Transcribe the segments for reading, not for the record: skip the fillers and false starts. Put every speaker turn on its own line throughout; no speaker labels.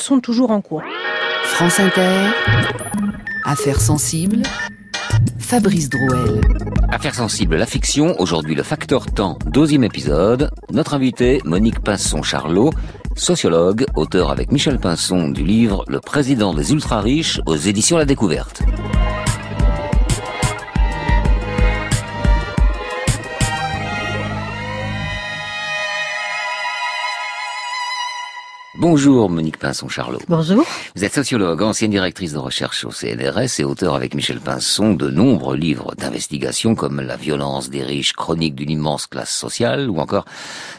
sont toujours en cours.
France Inter, Affaires sensibles, Fabrice Drouel.
Affaires sensibles, la fiction, aujourd'hui le facteur temps, 12e épisode. Notre invité, Monique Pinson-Charlot, sociologue, auteur avec Michel Pinson du livre Le président des ultra-riches aux éditions La Découverte. Bonjour Monique Pinson-Charlot.
Bonjour.
Vous êtes sociologue, ancienne directrice de recherche au CNRS et auteur avec Michel Pinson de nombreux livres d'investigation comme La violence des riches, chronique d'une immense classe sociale ou encore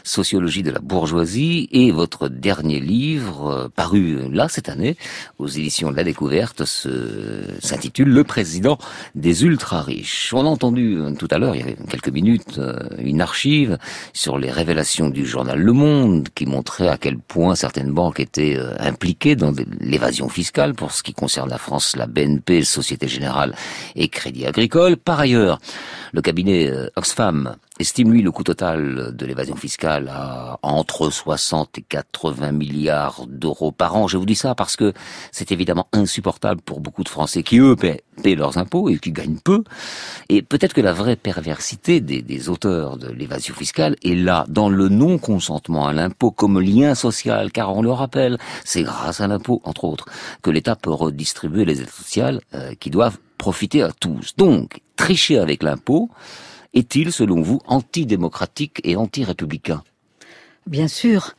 Sociologie de la bourgeoisie, et votre dernier livre, paru là cette année aux éditions de La Découverte, s'intitule Le président des ultra-riches. On a entendu tout à l'heure, il y avait quelques minutes, une archive sur les révélations du journal Le Monde qui montrait à quel point certaines banques étaient impliquées dans l'évasion fiscale. Pour ce qui concerne la France, la BNP, Société Générale et Crédit Agricole. Par ailleurs, le cabinet Oxfam estime, lui, le coût total de l'évasion fiscale à entre 60 et 80 milliards d'euros par an. Je vous dis ça parce que c'est évidemment insupportable pour beaucoup de Français qui, eux, paient leurs impôts et qui gagnent peu. Et peut-être que la vraie perversité des auteurs de l'évasion fiscale est là, dans le non-consentement à l'impôt comme lien social, car on le rappelle, c'est grâce à l'impôt, entre autres, que l'État peut redistribuer les aides sociales qui doivent profiter à tous. Donc, tricher avec l'impôt est-il, selon vous, antidémocratique et anti-républicain ?
Bien sûr,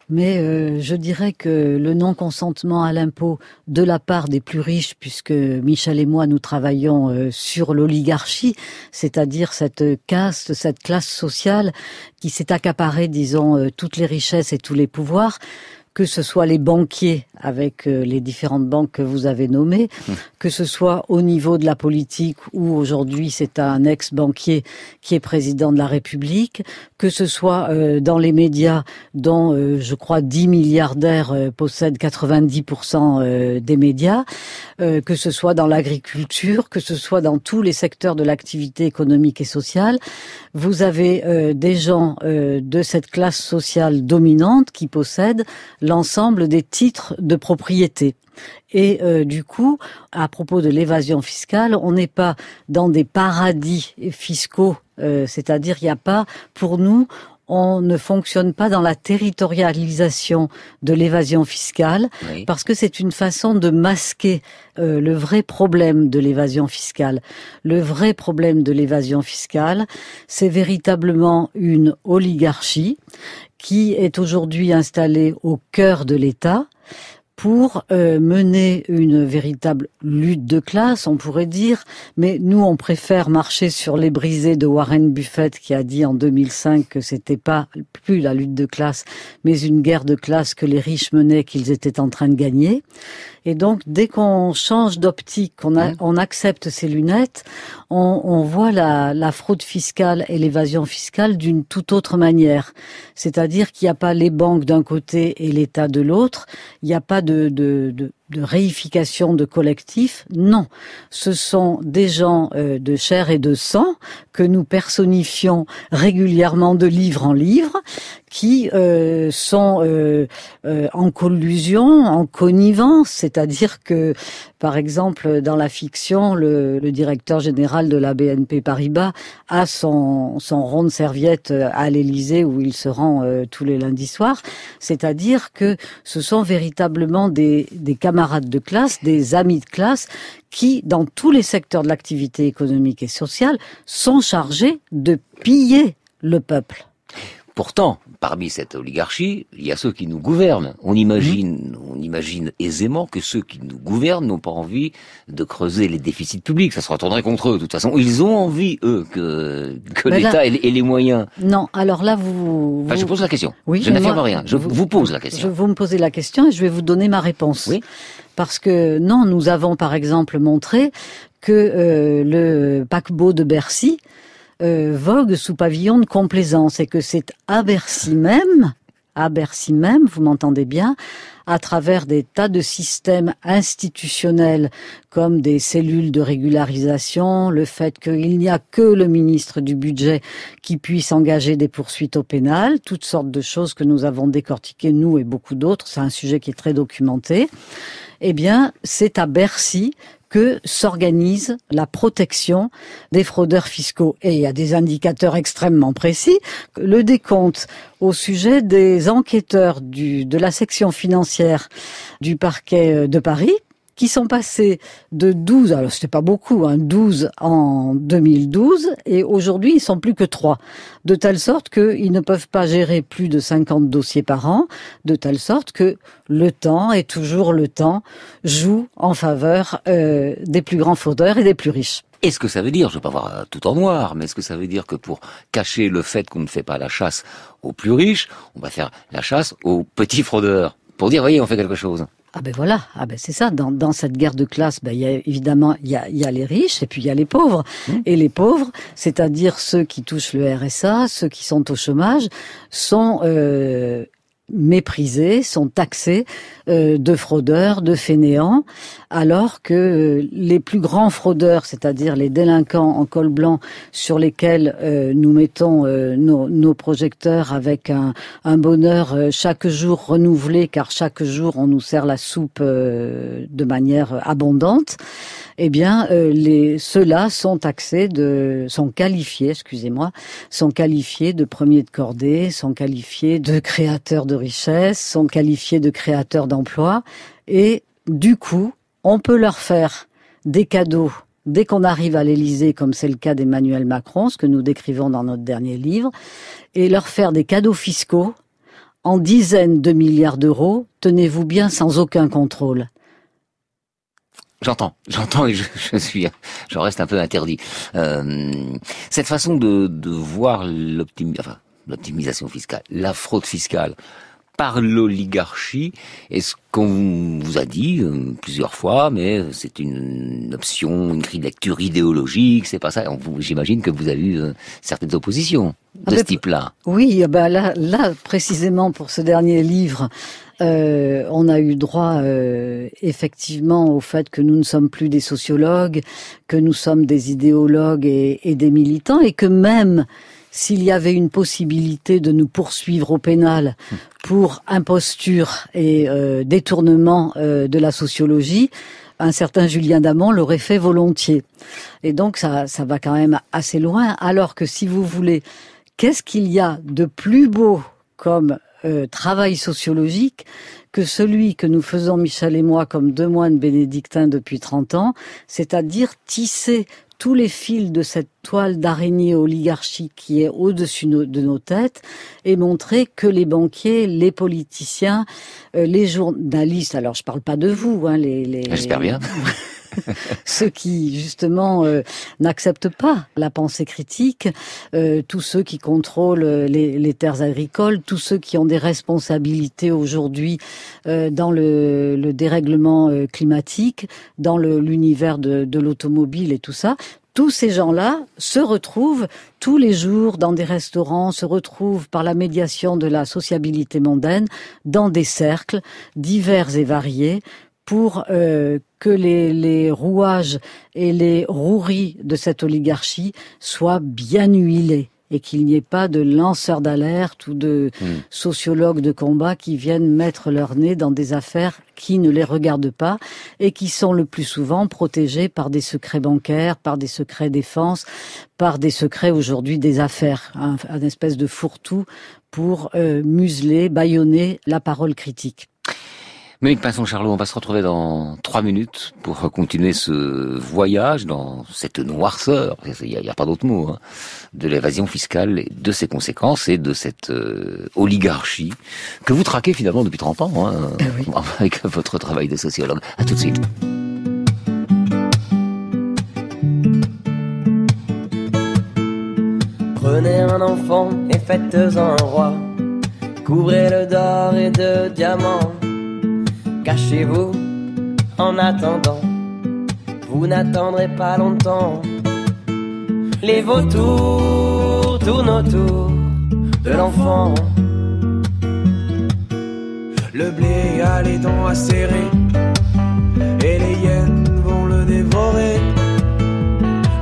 mais je dirais que le non-consentement à l'impôt de la part des plus riches, puisque Michel et moi, nous travaillons sur l'oligarchie, c'est-à-dire cette caste, cette classe sociale qui s'est accaparée, disons, toutes les richesses et tous les pouvoirs, que ce soit les banquiers avec les différentes banques que vous avez nommées, que ce soit au niveau de la politique où aujourd'hui c'est un ex-banquier qui est président de la République, que ce soit dans les médias dont je crois 10 milliardaires possèdent 90% des médias, que ce soit dans l'agriculture, que ce soit dans tous les secteurs de l'activité économique et sociale. Vous avez des gens de cette classe sociale dominante qui possèdent l'ensemble des titres de propriété. Et du coup, à propos de l'évasion fiscale, on n'est pas dans des paradis fiscaux, c'est-à-dire il n'y a pas, pour nous, on ne fonctionne pas dans la territorialisation de l'évasion fiscale, oui, parce que c'est une façon de masquer le vrai problème de l'évasion fiscale. Le vrai problème de l'évasion fiscale, c'est véritablement une oligarchie qui est aujourd'hui installée au cœur de l'État pour mener une véritable lutte de classe, on pourrait dire, mais nous on préfère marcher sur les brisées de Warren Buffett qui a dit en 2005 que c'était pas plus la lutte de classe, mais une guerre de classe que les riches menaient, qu'ils étaient en train de gagner. Et donc, dès qu'on change d'optique, on accepte ces lunettes, on voit la fraude fiscale et l'évasion fiscale d'une toute autre manière. C'est-à-dire qu'il n'y a pas les banques d'un côté et l'État de l'autre, il n'y a pas de réification de collectif, non. Ce sont des gens de chair et de sang que nous personnifions régulièrement de livre en livre, qui sont en collusion, en connivence, c'est-à-dire que, par exemple, dans la fiction, le directeur général de la BNP Paribas a son rond de serviette à l'Élysée où il se rend tous les lundis soirs, c'est-à-dire que ce sont véritablement des camarades de classe, des amis de classe qui, dans tous les secteurs de l'activité économique et sociale, sont chargés de piller le peuple.
Pourtant, parmi cette oligarchie, il y a ceux qui nous gouvernent. On imagine aisément que ceux qui nous gouvernent n'ont pas envie de creuser les déficits publics. Ça se retournerait contre eux. De toute façon, ils ont envie, eux, que l'État ait les moyens.
Non, alors là, vous...
Enfin, je pose la question.
Oui,
je n'affirme rien. Je vous pose la question.
Vous me posez la question et je vais vous donner ma réponse.
Oui.
Parce que, non, nous avons, par exemple, montré que le paquebot de Bercy vogue sous pavillon de complaisance et que c'est à Bercy même, vous m'entendez bien, à travers des tas de systèmes institutionnels comme des cellules de régularisation, le fait qu'il n'y a que le ministre du Budget qui puisse engager des poursuites au pénal, toutes sortes de choses que nous avons décortiquées, nous et beaucoup d'autres, c'est un sujet qui est très documenté. Eh bien, c'est à Bercy que s'organise la protection des fraudeurs fiscaux. Et il y a des indicateurs extrêmement précis. Le décompte au sujet des enquêteurs de la section financière du parquet de Paris, qui sont passés de 12, alors c'était pas beaucoup, 12 en 2012, et aujourd'hui ils sont plus que 3. De telle sorte qu'ils ne peuvent pas gérer plus de 50 dossiers par an, de telle sorte que le temps, et toujours le temps, joue en faveur des plus grands fraudeurs et des plus riches.
Est-ce que ça veut dire, je ne veux pas voir tout en noir, mais est-ce que ça veut dire que pour cacher le fait qu'on ne fait pas la chasse aux plus riches, on va faire la chasse aux petits fraudeurs? Pour dire, voyez, on fait quelque chose.
Ah ben voilà, c'est ça. Dans cette guerre de classe, il y a évidemment il y a les riches et puis il y a les pauvres. Et les pauvres, c'est-à-dire ceux qui touchent le RSA, ceux qui sont au chômage, sont méprisés, sont taxés de fraudeurs, de fainéants, alors que les plus grands fraudeurs, c'est-à-dire les délinquants en col blanc sur lesquels nous mettons nos projecteurs avec un bonheur chaque jour renouvelé, car chaque jour on nous sert la soupe de manière abondante, eh bien ceux-là sont qualifiés de premiers de cordée, sont qualifiés de créateurs de richesse, sont qualifiés de créateurs d'emplois, et du coup, on peut leur faire des cadeaux dès qu'on arrive à l'Élysée, comme c'est le cas d'Emmanuel Macron, ce que nous décrivons dans notre dernier livre, et leur faire des cadeaux fiscaux en dizaines de milliards d'euros, tenez-vous bien, sans aucun contrôle.
J'entends et j'en reste un peu interdit. Cette façon de voir l'optimisation fiscale, la fraude fiscale par l'oligarchie, est-ce qu'on vous a dit plusieurs fois, mais c'est une option, une grille de lecture idéologique, c'est pas ça. J'imagine que vous avez eu certaines oppositions de ce type-là.
Oui, là précisément pour ce dernier livre, on a eu droit effectivement au fait que nous ne sommes plus des sociologues, que nous sommes des idéologues et des militants, et que même s'il y avait une possibilité de nous poursuivre au pénal pour imposture et détournement de la sociologie, un certain Julien Damon l'aurait fait volontiers. Et donc ça va quand même assez loin, alors que si vous voulez, qu'est-ce qu'il y a de plus beau comme travail sociologique que celui que nous faisons, Michel et moi, comme deux moines bénédictins depuis 30 ans, c'est-à-dire tisser tous les fils de cette toile d'araignée oligarchique qui est au-dessus de nos têtes et montrer que les banquiers, les politiciens, les journalistes, alors je parle pas de vous,
J'espère bien.
Ceux qui, justement, n'acceptent pas la pensée critique, tous ceux qui contrôlent les terres agricoles, tous ceux qui ont des responsabilités aujourd'hui dans le dérèglement climatique, dans l'univers de l'automobile et tout ça. Tous ces gens-là se retrouvent tous les jours dans des restaurants, se retrouvent par la médiation de la sociabilité mondaine dans des cercles divers et variés, pour que les rouages et les roueries de cette oligarchie soient bien huilés et qu'il n'y ait pas de lanceurs d'alerte ou de sociologues de combat qui viennent mettre leur nez dans des affaires qui ne les regardent pas et qui sont le plus souvent protégées par des secrets bancaires, par des secrets défense, par des secrets aujourd'hui des affaires, un espèce de fourre-tout pour museler, bâillonner la parole critique.
Monique Pinson-Charlot, on va se retrouver dans 3 minutes pour continuer ce voyage dans cette noirceur, il n'y a pas d'autre mot, de l'évasion fiscale, et de ses conséquences et de cette oligarchie que vous traquez finalement depuis 30 ans, oui, avec votre travail de sociologue. À tout de suite.
Prenez un enfant et faites-en un roi, couvrez-le d'or et de diamants. Cachez-vous en attendant, vous n'attendrez pas longtemps. Les vautours tournent autour de l'enfant.
Le blé a les dents acérées et les hyènes vont le dévorer.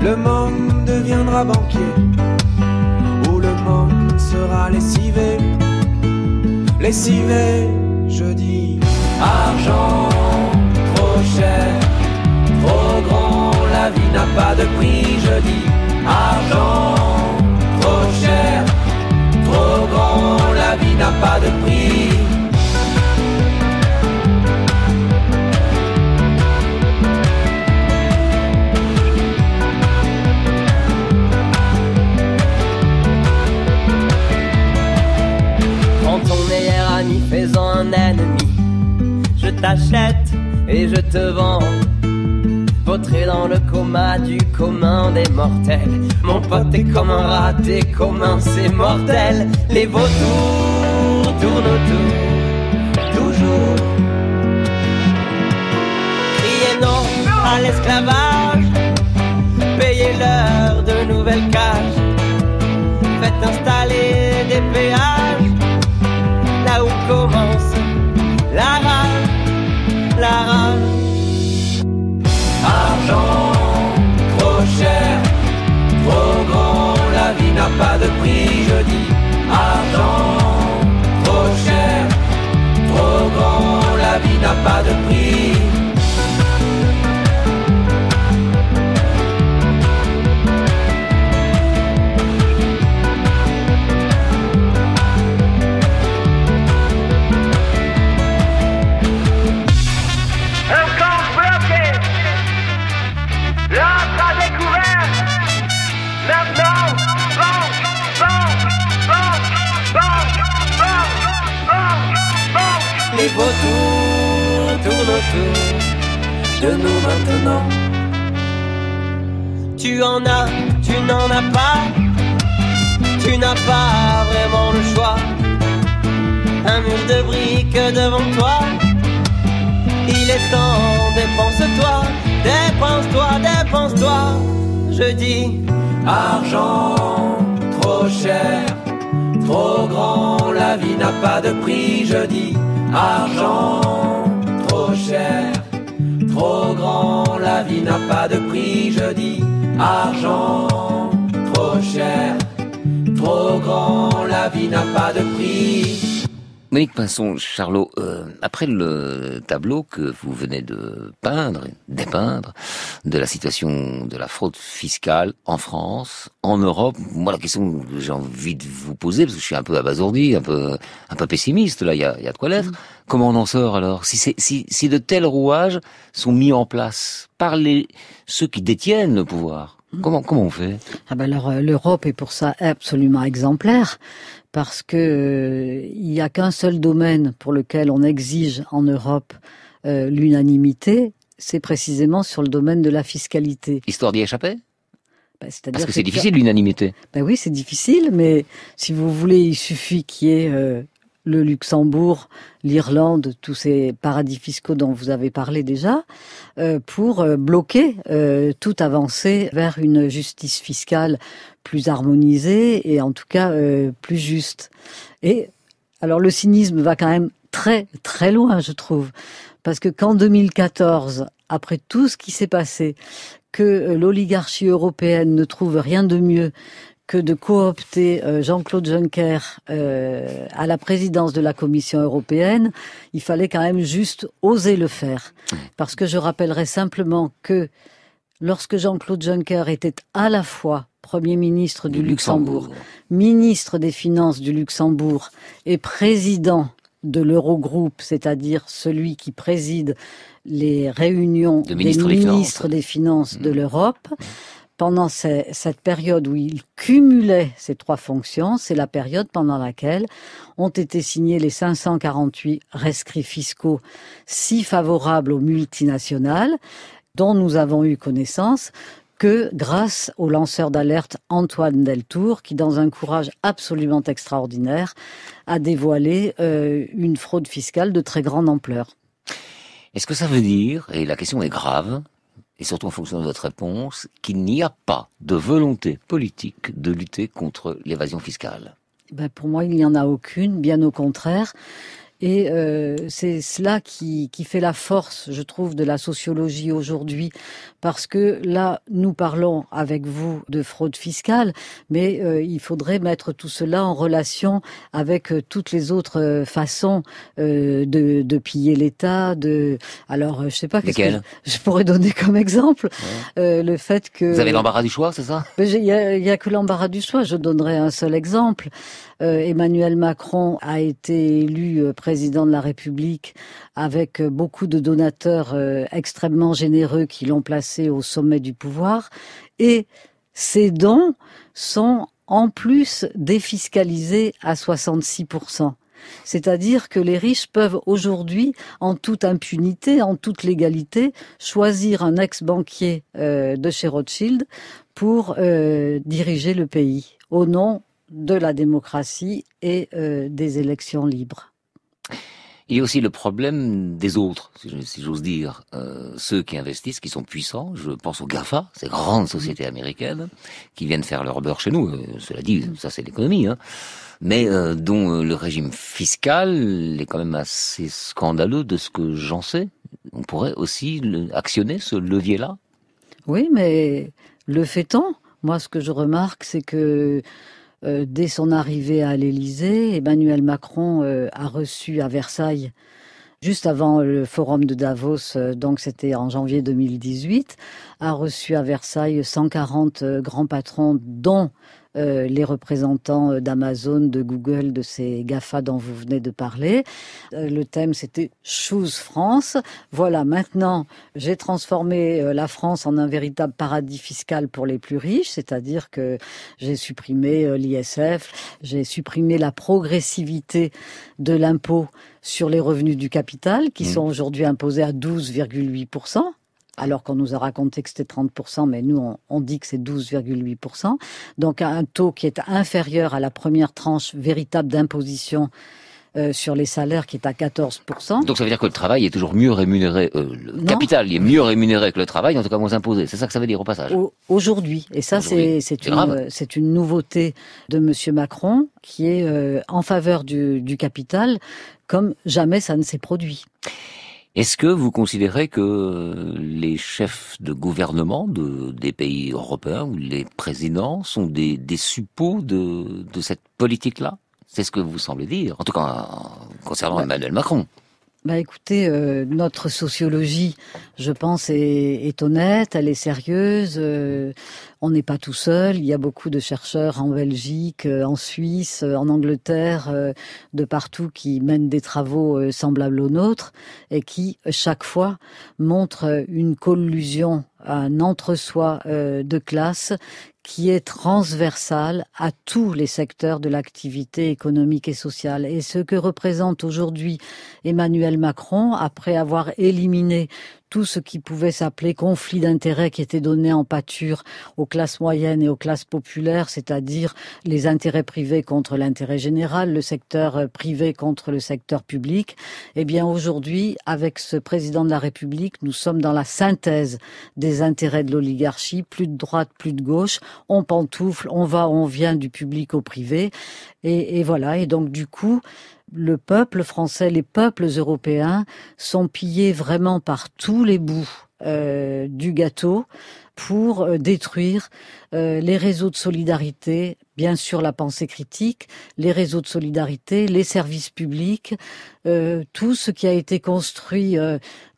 Le monde deviendra banquier ou le monde sera lessivé. Lessivé, je dis argent, trop cher, trop grand, la vie n'a pas de prix. Je dis argent, trop cher, trop grand, la vie n'a pas de prix.
Prends ton meilleur ami, fais-en un ennemi. Je t'achète et je te vends. Vautré dans le coma du commun des mortels. Mon pote est comme un rat, t'es commun, c'est mortel. Les vautours tournent autour, toujours. Criez non à l'esclavage, payez-leur de nouvelles cages. Faites installer des péages là où commence la rage, la rage. Argent, trop cher, trop grand, la vie n'a pas de prix, je dis. Argent, trop cher, trop grand, la vie n'a pas de prix. Les vautours tournent autour de nous maintenant. Tu en as, tu n'en as pas. Tu n'as pas vraiment le choix. Un mur de briques devant toi. Il est temps, dépense-toi, dépense-toi, dépense-toi. Je dis argent, trop cher, trop grand, la vie n'a pas de prix. Je dis argent, trop cher, trop grand, la vie n'a pas de prix. Je dis argent, trop cher, trop grand, la vie n'a pas de prix.
Monique Pinson, Charlot, après le tableau que vous venez de dépeindre, de la situation de la fraude fiscale en France, en Europe, moi la question que j'ai envie de vous poser, parce que je suis un peu abasourdi, un peu pessimiste, là, il y a de quoi l'être. Comment on en sort alors? Si de tels rouages sont mis en place par ceux qui détiennent le pouvoir, comment on fait?
Ah ben alors, l'Europe est pour ça absolument exemplaire. Parce que il y a qu'un seul domaine pour lequel on exige en Europe l'unanimité, c'est précisément sur le domaine de la fiscalité.
Histoire d'y échapper?
C'est-à-dire
parce que c'est difficile l'unanimité.
Ben oui, c'est difficile, mais si vous voulez, il suffit qu'il y ait le Luxembourg, l'Irlande, tous ces paradis fiscaux dont vous avez parlé déjà, pour bloquer toute avancée vers une justice fiscale plus harmonisée et en tout cas plus juste. Et alors le cynisme va quand même très très loin, je trouve, parce que qu'en 2014, après tout ce qui s'est passé, que l'oligarchie européenne ne trouve rien de mieux que de coopter Jean-Claude Juncker à la présidence de la Commission européenne, il fallait quand même juste oser le faire. Parce que je rappellerai simplement que lorsque Jean-Claude Juncker était à la fois Premier ministre du Luxembourg, ministre des Finances du Luxembourg et président de l'Eurogroupe, c'est-à-dire celui qui préside les réunions des ministres des Finances de l'Europe, pendant cette période où il cumulait ces trois fonctions, c'est la période pendant laquelle ont été signés les 548 rescrits fiscaux si favorables aux multinationales, dont nous avons eu connaissance que grâce au lanceur d'alerte Antoine Deltour, qui, dans un courage absolument extraordinaire, a dévoilé une fraude fiscale de très grande ampleur.
Est-ce que ça veut dire, et la question est grave, et surtout en fonction de votre réponse, qu'il n'y a pas de volonté politique de lutter contre l'évasion fiscale?
Pour moi, il n'y en a aucune, bien au contraire. Et c'est cela qui fait la force, je trouve, de la sociologie aujourd'hui, parce que là, nous parlons avec vous de fraude fiscale, mais il faudrait mettre tout cela en relation avec toutes les autres façons de piller l'État. Alors, je sais pas qu'est-ce que je pourrais donner comme exemple. Ouais. Le fait que
vous avez l'embarras du choix, c'est ça?
Il y a que l'embarras du choix. Je donnerai un seul exemple. Emmanuel Macron a été élu président de la République avec beaucoup de donateurs extrêmement généreux qui l'ont placé au sommet du pouvoir, et ces dons sont en plus défiscalisés à 66%. C'est-à-dire que les riches peuvent aujourd'hui, en toute impunité, en toute légalité, choisir un ex-banquier de chez Rothschild pour diriger le pays, au nom de la démocratie et des élections libres.
Il y a aussi le problème des autres, si j'ose dire, ceux qui investissent, qui sont puissants. Je pense aux GAFA, ces grandes sociétés américaines, qui viennent faire leur beurre chez nous. Cela dit, ça c'est l'économie, hein. Mais dont le régime fiscal est quand même assez scandaleux de ce que j'en sais. On pourrait aussi actionner ce levier-là.
Oui, mais le fait-on? Moi, ce que je remarque, c'est que dès son arrivée à l'Élysée, Emmanuel Macron a reçu à Versailles, juste avant le forum de Davos, donc c'était en janvier 2018, a reçu à Versailles 140 grands patrons, dont les représentants d'Amazon, de Google, de ces GAFA dont vous venez de parler. Le thème, c'était « Choose France ». Voilà, maintenant, j'ai transformé la France en un véritable paradis fiscal pour les plus riches, c'est-à-dire que j'ai supprimé l'ISF, j'ai supprimé la progressivité de l'impôt sur les revenus du capital, qui sont aujourd'hui imposés à 12,8%. Alors qu'on nous a raconté que c'était 30%, mais nous, on dit que c'est 12,8%. Donc, un taux qui est inférieur à la première tranche véritable d'imposition sur les salaires, qui est à 14%.
Donc, ça veut dire que le travail est toujours mieux rémunéré, le capital est mieux rémunéré que le travail, en tout cas moins imposé. C'est ça que ça veut dire au passage?
Aujourd'hui. Et ça, c'est une nouveauté de Monsieur Macron, qui est en faveur du capital, comme jamais ça ne s'est produit.
Est-ce que vous considérez que les chefs de gouvernement des pays européens ou les présidents sont des suppôts de cette politique-là? C'est ce que vous semblez dire, en tout cas concernant Emmanuel Macron.
Écoutez, notre sociologie, je pense, est honnête, elle est sérieuse. On n'est pas tout seul. Il y a beaucoup de chercheurs en Belgique, en Suisse, en Angleterre, de partout, qui mènent des travaux semblables aux nôtres et qui, chaque fois, montrent une collusion, un entre-soi de classe qui est transversale à tous les secteurs de l'activité économique et sociale. Et ce que représente aujourd'hui Emmanuel Macron, après avoir éliminé tout ce qui pouvait s'appeler conflit d'intérêts qui était donné en pâture aux classes moyennes et aux classes populaires, c'est-à-dire les intérêts privés contre l'intérêt général, le secteur privé contre le secteur public. Eh bien, aujourd'hui, avec ce président de la République, nous sommes dans la synthèse des intérêts de l'oligarchie, plus de droite, plus de gauche. On pantoufle, on va, on vient du public au privé. Et voilà. Et donc, du coup, le peuple français, les peuples européens sont pillés vraiment par tous les bouts du gâteau pour détruire les réseaux de solidarité, bien sûr la pensée critique, les réseaux de solidarité, les services publics, tout ce qui a été construit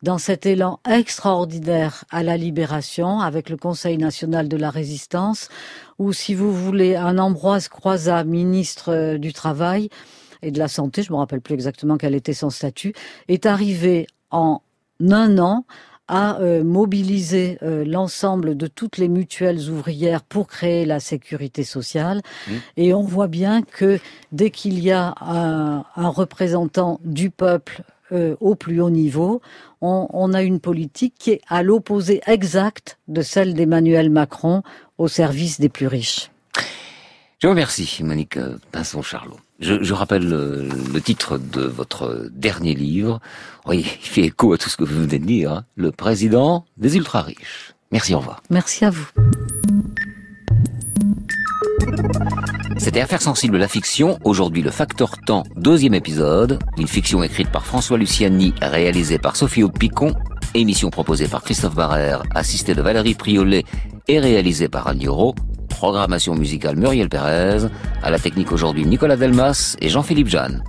dans cet élan extraordinaire à la libération avec le Conseil national de la résistance, ou si vous voulez, un Ambroise Croizat, ministre du Travail et de la Santé, je ne me rappelle plus exactement quel était son statut, est arrivé en un an à mobiliser l'ensemble de toutes les mutuelles ouvrières pour créer la sécurité sociale. Et on voit bien que dès qu'il y a un représentant du peuple au plus haut niveau, on a une politique qui est à l'opposé exact de celle d'Emmanuel Macron au service des plus riches.
Je vous remercie, Monique Pinson-Charlot. Je rappelle le titre de votre dernier livre. Oui, il fait écho à tout ce que vous venez de dire, hein. Le président des ultra-riches. Merci, au revoir.
Merci à vous.
C'était Affaires sensibles, la fiction. Aujourd'hui, le facteur temps, 2e épisode. Une fiction écrite par François Luciani, réalisée par Sophie Aude-Picon. Émission proposée par Christophe Barrère, assistée de Valérie Priolet et réalisée par Anne Lioro. Programmation musicale Muriel Pérez. À la technique aujourd'hui, Nicolas Delmas et Jean-Philippe Jeanne.